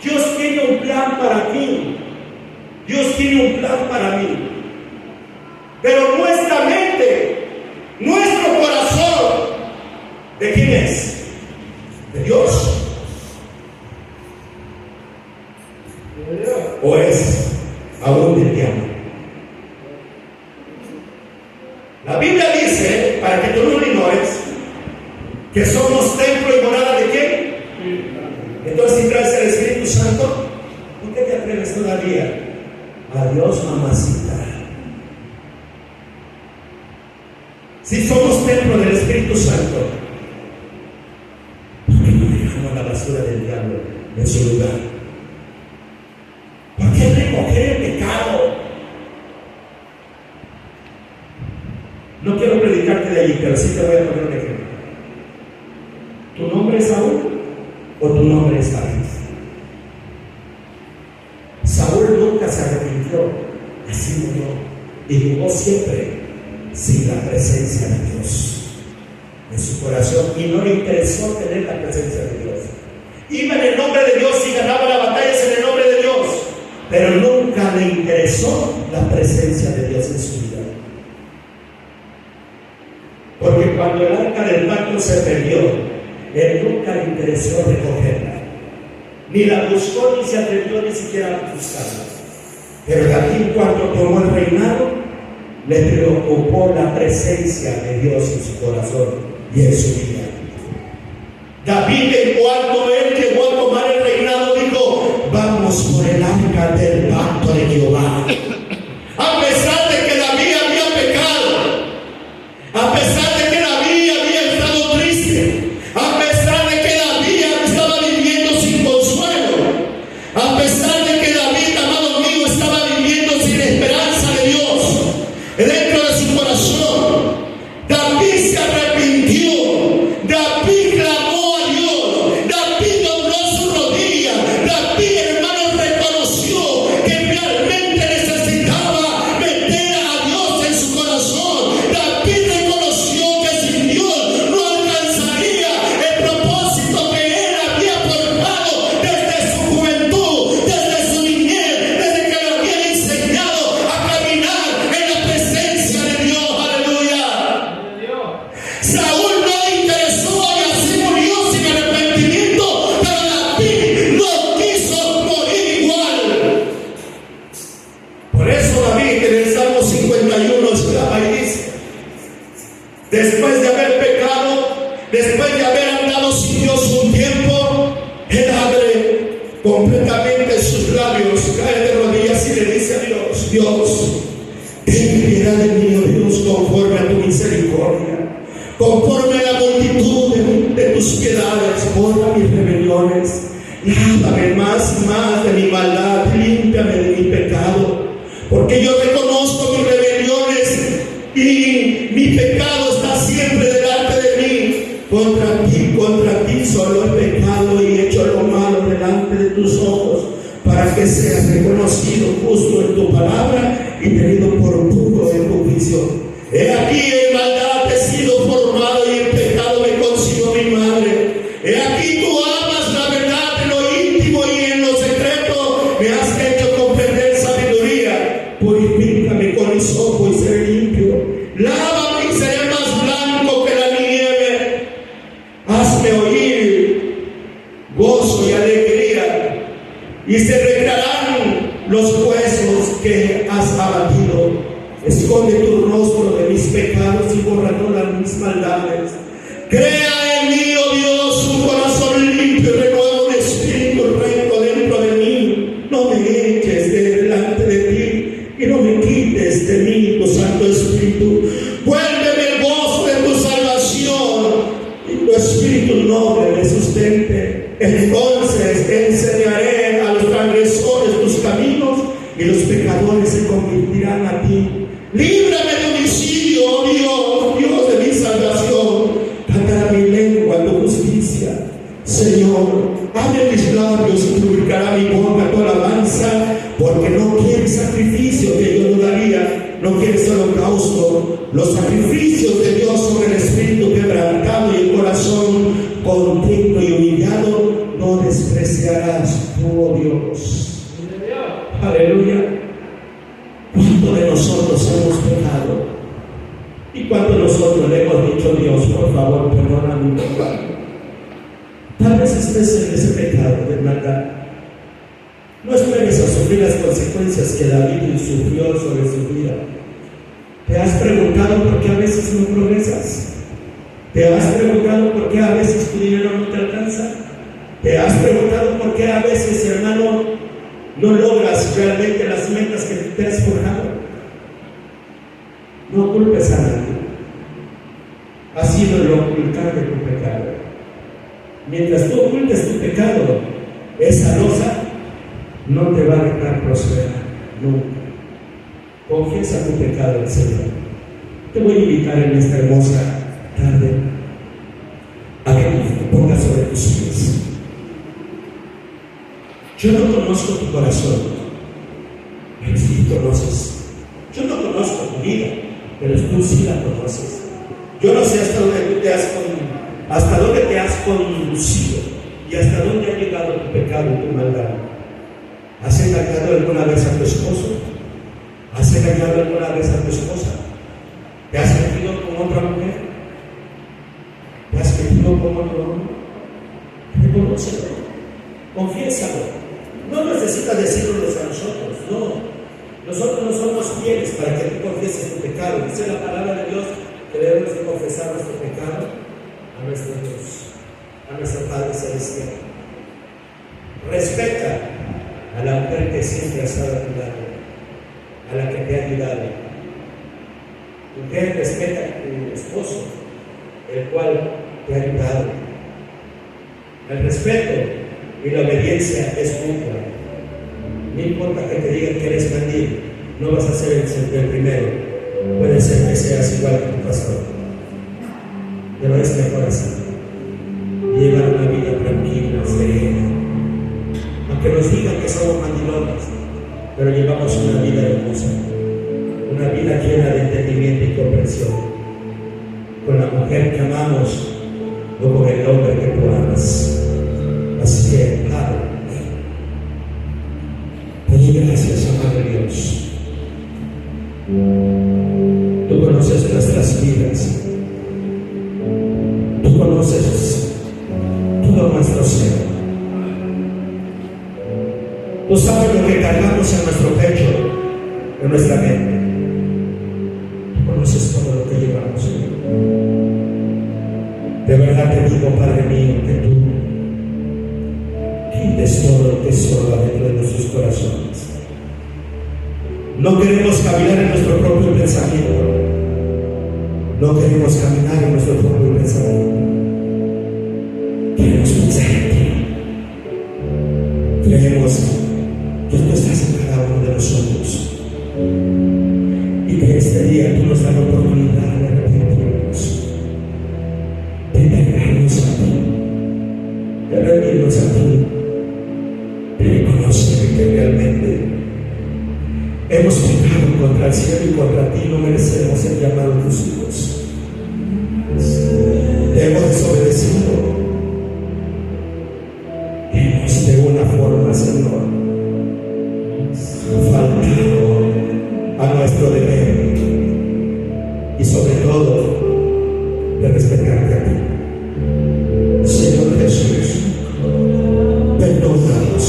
Dios tiene un plan para ti. Dios tiene un plan para mí. Pero nuestra mente, nuestro corazón, ¿de quién es? De Dios. ¿O es aún del diablo? La Biblia dice, para que tú no lo ignores, que somos templo y morada ¿de quién? Entonces, si traes el Espíritu Santo, ¿por qué te atreves todavía? Adiós, mamacita. Si somos templo del Espíritu Santo, ¿por qué no dejamos la basura del diablo en su lugar? ¿Por qué recoger el pecado? No quiero predicarte de allí, pero sí te voy a poner un ejemplo. ¿Tu nombre es Saúl o tu nombre es David? Saúl nunca se arrepintió, así murió, y vivió siempre sin la presencia de Dios en su corazón, y no le interesó tener la presencia de Dios. Iba en el nombre de Dios y ganaba las batallas en el nombre de Dios, pero nunca le interesó la presencia de Dios en su vida. Porque cuando el arca del pacto se perdió, él nunca le interesó recogerla, ni la buscó, ni se atrevió ni siquiera a buscarla. Pero David, cuando tomó el reinado, le preocupó la presencia de Dios en su corazón y en su vida. David, en cuanto él llegó a tomar el reinado, dijo: vamos por el arca del pacto de Jehová. A pesar de que David había pecado, a pesar de que David había estado triste, a pesar de que David estaba viviendo sin consuelo, a pesar de que David, amado mío, estaba viviendo sin esperanza de Dios dentro de su corazón, David se arrepintió, David clamó a Dios, David dobló su rodilla, David, hermano, reconoció que realmente necesitaba meter a Dios en su corazón. David reconoció que sin Dios no alcanzaría el propósito que él había forjado desde su juventud, desde su niñez, desde que lo había enseñado a caminar en la presencia de Dios. Aleluya. Saúl no le después de haber pecado, después de haber andado sin Dios un tiempo, él abre completamente sus labios, cae de rodillas y le dice a Dios: Dios, ten piedad de mí, oh Dios, conforme a tu misericordia, conforme a la multitud de tus piedades, borra mis rebeliones, lávame más y más de mi maldad, límpiame de mi pecado, porque yo reconozco mis rebeliones y mi pecado está siempre delante de mí. Contra ti solo he pecado y he hecho lo malo delante de tus ojos, para que seas reconocido justo en tu palabra y tenido por puro en tu juicio. He aquí en maldad he sido formado y en pecado me concibió mi madre. He aquí tú amas la verdad en lo íntimo y en lo secreto me has hecho comprender sabiduría. Purifícame con hisopo y seré limpio. Lávame y seré más blanco que la nieve. Hazme oír gozo y alegría, y se recrearán los huesos que has abatido. Esconde tu rostro de mis pecados y borra todas mis maldades. Crea en mí, oh Dios, un corazón limpio y renueva un espíritu recto dentro de mí. No me eches de delante de ti y no me quites de mí tu Santo Espíritu. Vuélveme el gozo de tu salvación y tu espíritu noble me sustente. Entonces enseñaré a los transgresores tus caminos y los pecadores se convertirán a ti. Líbrame de homicidio, oh Dios, Dios de mi salvación. Cantará mi lengua tu justicia. Señor, abre mis labios y publicará mi boca tu alabanza, porque no quieres sacrificio que yo no daría, no quieres holocausto. Los sacrificios de Dios son el espíritu quebrantado y el corazón contrito y humillado no despreciarás tú, oh Dios. Aleluya. ¿Cuánto de nosotros hemos pecado? ¿Y cuánto de nosotros le hemos dicho: Dios, por favor, perdona mi pecado? Tal vez estés en ese pecado de maldad. No esperes a sufrir las consecuencias que David sufrió sobre su vida. ¿Te has preguntado por qué a veces no progresas? ¿Te has preguntado por qué a veces tu dinero no te alcanza? ¿Te has preguntado por qué a veces, hermano, no logras realmente las metas que te has forjado? No culpes a nadie. Ha sido el ocultar de tu pecado. Mientras tú ocultes tu pecado, esa losa no te va a dejar prosperar nunca. Confiesa tu pecado al Señor. Te voy a invitar en esta hermosa tarde a que te pongas sobre tus pies. Yo no conozco tu corazón, pero sí conoces. Yo no conozco tu vida, pero tú sí la conoces. Yo no sé hasta dónde te has conducido y hasta dónde ha llegado tu pecado y tu maldad. ¿Has engañado alguna vez a tu esposo? ¿Has engañado alguna vez a tu esposa? ¿Te has metido con otra mujer? ¿Te has metido con otro hombre? Reconócelo, confiésalo. No necesitas decirnos a nosotros, no. Nosotros no somos fieles para que tú confieses tu pecado. Dice la palabra de Dios que debemos de confesar nuestro pecado a nuestro Dios, a nuestro Padre Celestial. Respeta a la mujer que siempre ha estado a tu lado, a la que te ha ayudado. Mujer, respeta a tu esposo, el cual te ha ayudado. El respeto y la obediencia es mutua. No importa que te digan que eres bandido, no vas a ser el primero. Puede ser que seas igual que tu pastor, pero es mejor así. Llevar una vida tranquila, serena. Aunque nos digan que somos mandilones, pero llevamos una vida hermosa, una vida llena de entendimiento y comprensión, con la mujer que amamos o con el hombre que tú amas. Así que, Padre, te doy gracias, amado Dios. Tú conoces nuestras vidas, tú conoces todo nuestro ser. Tú sabes lo que cargamos en nuestro pecho, en nuestra mente. Tú conoces todo lo que llevamos. De verdad te digo, Padre mío, que tú quites todo el tesoro dentro de nuestros corazones. No queremos caminar en nuestro propio pensamiento. No queremos caminar en nuestro propio pensamiento. Queremos pensar en ti. Creemos que tú estás en cada uno de nosotros. Y que este día tú nos das la oportunidad de arrepentirnos, de entregarnos a ti, de rendirnos a ti, de reconocer que realmente hemos pecado contra el cielo y contra ti. No merecemos ser llamados tus hijos. Te hemos desobedecido. Hemos de una forma, Señor, faltado a nuestro deber y sobre todo de respetarte a ti. Señor Jesús, perdónanos.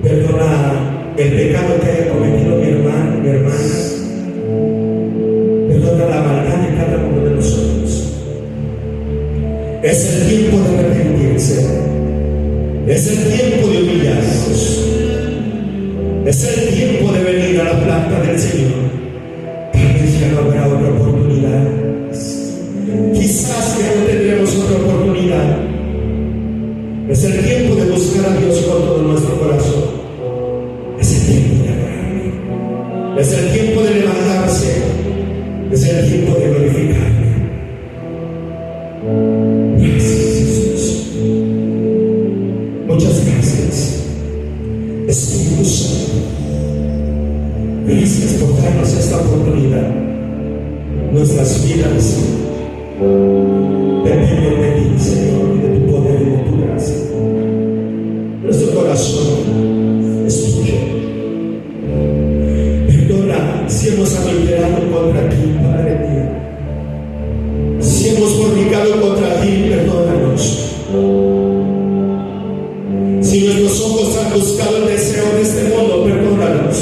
Perdona el pecado que haya cometido mi hermano, mi hermana. Perdona la maldad de cada uno de nosotros. Es el tiempo de arrepentirse. Es el tiempo de humillarnos. Es el tiempo de venir a la planta del Señor. Tal vez ya no habrá otra oportunidad. Quizás ya no tendremos otra oportunidad. Es el tiempo de buscar a Dios con todo nuestro corazón. Es el tiempo de adorarle. Es el tiempo de levantarse. Es el tiempo de glorificarle. Gracias, Jesús. Muchas gracias, Espíritu Santo. Gracias por darnos esta oportunidad. Nuestras vidas dependen de ti, Señor, y de tu poder y de tu gracia. Nuestro corazón es tuyo. Perdona si hemos adulterado contra ti, Padre mío. Si hemos fornicado contra ti, perdónanos. Si nuestros ojos han buscado el deseo de este mundo, perdónanos.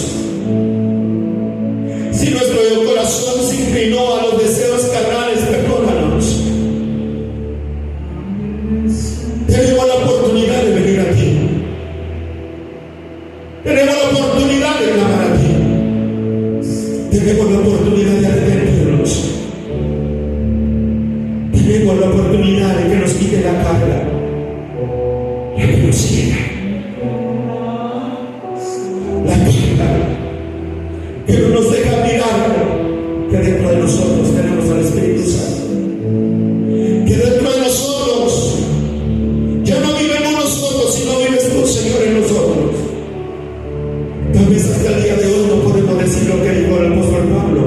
Si nuestro corazón se inclinó a los deseos carnales, perdónanos. Tenemos la oportunidad de venir a ti. Tenemos la oportunidad de clamar a ti. Tenemos la oportunidad de arrepentirnos. Tenemos la oportunidad de que nos quite la carga, la que nos llega, la carga que no nos deja mirar que dentro de nosotros tenemos al Espíritu Santo, que dentro de nosotros ya no vivimos nosotros, sino vives tú, Señor, en nosotros. Tal vez hasta el día de hoy no podemos decir lo que dijo el apóstol Pablo: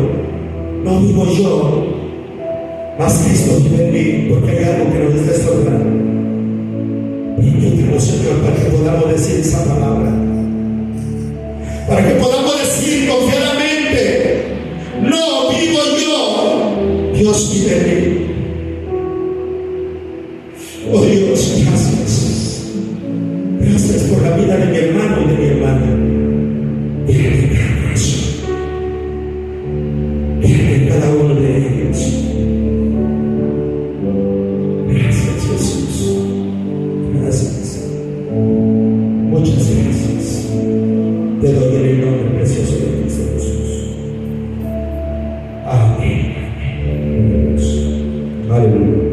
no vivo yo, mas Cristo vive en mí, porque hay algo que nos está estorbando. Permítanos, Señor, para que podamos decir esa palabra, para que podamos decir confiadamente: no vivo yo, Dios vive en mí. Oh Dios, gracias. Gracias por la vida de mi hermano y de mi hermana. Viene en cada corazón. Viene en cada uno de ellos. Gracias, Jesús. Gracias. Muchas gracias. Te doy en el nombre precioso de Cristo Jesús. Amén. Aleluya.